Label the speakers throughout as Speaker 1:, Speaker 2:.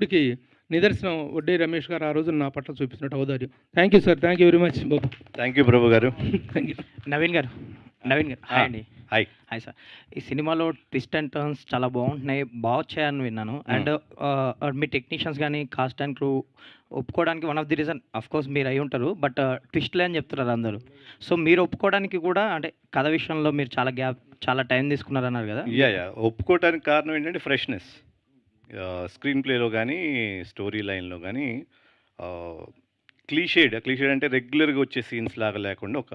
Speaker 1: ఇప్పటికి నిదర్శనం వడ్డే రమేష్ గారు ఆ రోజు నా పట్ల చూపిస్తున్నట్టు ఔదార్యం. Thank you sir. Thank you very much బాబు.
Speaker 2: థ్యాంక్ యూ ప్రభు గారు.
Speaker 1: Thank you.
Speaker 3: నవీన్ గారు హాయ్ అండి.
Speaker 2: హాయ్.
Speaker 3: Hi sir. ఈ సినిమాలో ట్విస్ట్ అండ్ టర్న్స్ చాలా బాగుంటున్నాయి, బాగా వచ్చాయని విన్నాను. అండ్ మీ టెక్నీషియన్స్ కానీ కాస్ట్ అండ్ క్రూ ఒప్పుకోవడానికి one of the reason course మీరు అయి ఉంటారు, బట్ ట్విస్ట్లే అని చెప్తున్నారు అందరూ. సో మీరు ఒప్పుకోవడానికి కూడా అంటే కథ విషయంలో మీరు చాలా టైం తీసుకున్నారన్నారు కదా.
Speaker 2: యా ఒప్పుకోవటానికి కారణం ఏంటంటే ఫ్రెష్నెస్. స్క్రీన్ ప్లేలో కానీ స్టోరీ లైన్లో కానీ క్లీషేడ్ అంటే రెగ్యులర్గా వచ్చే సీన్స్ లాగా లేకుండా ఒక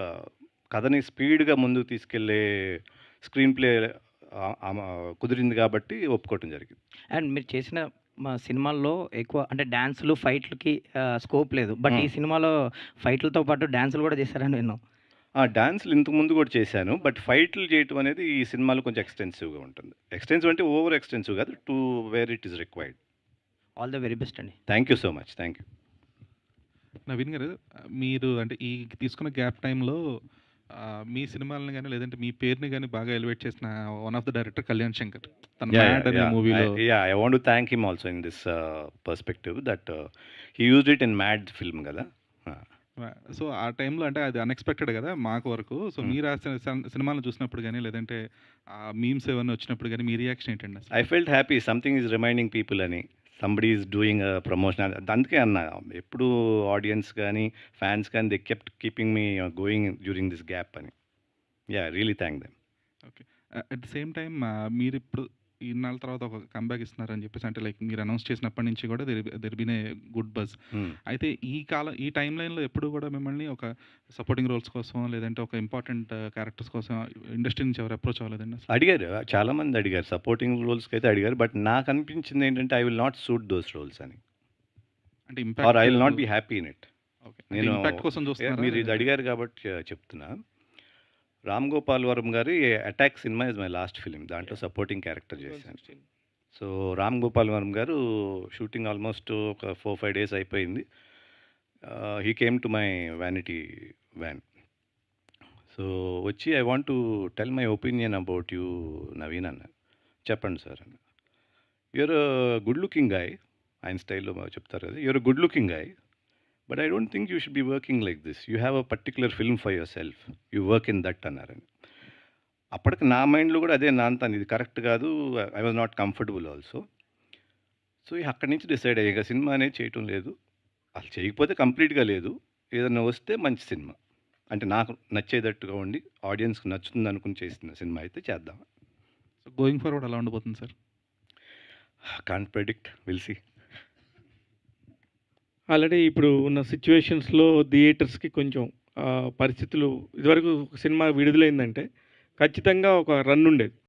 Speaker 2: కథని స్పీడ్గా ముందుకు తీసుకెళ్లే స్క్రీన్ ప్లే కుదిరింది కాబట్టి ఒప్పుకోవటం జరిగింది.
Speaker 3: అండ్ మీరు చేసిన మా సినిమాల్లో ఎక్కువ అంటే డ్యాన్సులు ఫైట్లకి స్కోప్ లేదు, బట్ ఈ సినిమాలో ఫైట్లతో పాటు డ్యాన్సులు కూడా చేశారని విన్నాం.
Speaker 2: డాన్సులు ఇంతకుముందు కూడా చేశాను, బట్ ఫైట్లు చేయటం అనేది ఈ సినిమాలో కొంచెం ఎక్స్టెన్సివ్గా ఉంటుంది. ఎక్స్టెన్సివ్ అంటే ఓవర్ ఎక్స్టెన్సివ్ కాదు, to where it is required.
Speaker 3: All the very best అండి.
Speaker 2: Thank you so much. Thank you.
Speaker 4: Naveen గారు, మీరు అంటే ఈ తీసుకున్న గ్యాప్ టైంలో మీ సినిమాలను కానీ లేదంటే మీ పేరుని కానీ బాగా ఎలివేట్ చేసిన one of the director Kalyan Shankar. తన మ్యాడ్ అనే మూవీలో
Speaker 2: I want to thank him also in this perspective that he used it in mad film కదా.
Speaker 4: సో ఆ టైంలో అంటే అది అన్ఎక్స్పెక్టెడ్ కదా మాకు వరకు. సో మీరు ఆ సినిమాలను చూసినప్పుడు కానీ లేదంటే ఆ మీమ్స్ ఏమైనా వచ్చినప్పుడు కానీ మీ రియాక్షన్ ఏంటండి?
Speaker 2: I felt happy, something is reminding people అని, సంబడీ ఈజ్ డూయింగ్ ప్రమోషన్. అందుకే అన్న ఎప్పుడు ఆడియన్స్ కానీ ఫ్యాన్స్ కానీ they kept keeping me going during this gap అని. Yeah really thank them.
Speaker 4: Okay. At the same time మీరు ఇప్పుడు ఇన్నాళ్ళ తర్వాత ఒక కంబ్యాక్ ఇస్తున్నారని చెప్పేసి అంటే లైక్ మీరు అనౌన్స్ చేసినప్పటి నుంచి కూడా there been a good buzz. అయితే ఈ టైం లైన్లో ఎప్పుడు కూడా మిమ్మల్ని ఒక సపోర్టింగ్ రోల్స్ కోసం లేదంటే ఒక ఇంపార్టెంట్ క్యారెక్టర్స్ కోసం ఇండస్ట్రీ నుంచి ఎవరు అప్రోచ్ అవ్వలేదండి?
Speaker 2: అడిగారు, చాలామంది అడిగారు, సపోర్టింగ్ రోల్స్కి అయితే అడిగారు. బట్ నాకు అనిపించింది ఏంటంటే I will not suit those roles అని,
Speaker 4: అంటే
Speaker 2: or I will not be happy in it.
Speaker 4: నేను ఇంపాక్ట్ కోసం చూస్తున్నాను.
Speaker 2: మీరు ఇది అడిగారు కాబట్టి చెప్తున్నా. రామ్ గోపాల్ వర్మ గారి attack cinema is my last film, దాంట్లో సపోర్టింగ్ క్యారెక్టర్ చేశాను. సో రామ్ గోపాల్ వర్మ గారు షూటింగ్ ఆల్మోస్ట్ ఒక 4-5 days అయిపోయింది. He came to my vanity van. So వచ్చి I want to tell my opinion about you Naveen అన్నారు. చెప్పండి సార్ అన్న. యూఆర్ గుడ్ లుకింగ్ గాయ్, ఆయన స్టైల్లో చెప్తారు కదా, you're good looking guy, but I don't think you should be working like this. You have a particular film for yourself, you work in that అన్నారని. అప్పటికి నా మైండ్లో కూడా అదే నాంతాను, ఇది కరెక్ట్ కాదు. I was not comfortable also. So అక్కడి నుంచి డిసైడ్ అయ్యాక సినిమా అనేది చేయటం లేదు, అసలు చేయకపోతే కంప్లీట్గా లేదు, ఏదైనా వస్తే మంచి సినిమా అంటే నాకు నచ్చేటట్టుగా ఉండి ఆడియన్స్కి నచ్చుతుంది అనుకుని చేసిన సినిమా అయితే చేద్దాం.
Speaker 4: సో గోయింగ్ ఫార్వర్డ్ ఎలా ఉండబోతుంది sir?
Speaker 2: Can't predict, will see.
Speaker 1: Already ఇప్పుడు ఉన్న సిచ్యువేషన్స్లో థియేటర్స్కి కొంచెం పరిస్థితులు, ఇదివరకు ఒక సినిమా విడుదలైందంటే ఖచ్చితంగా ఒక రన్ ఉండేది.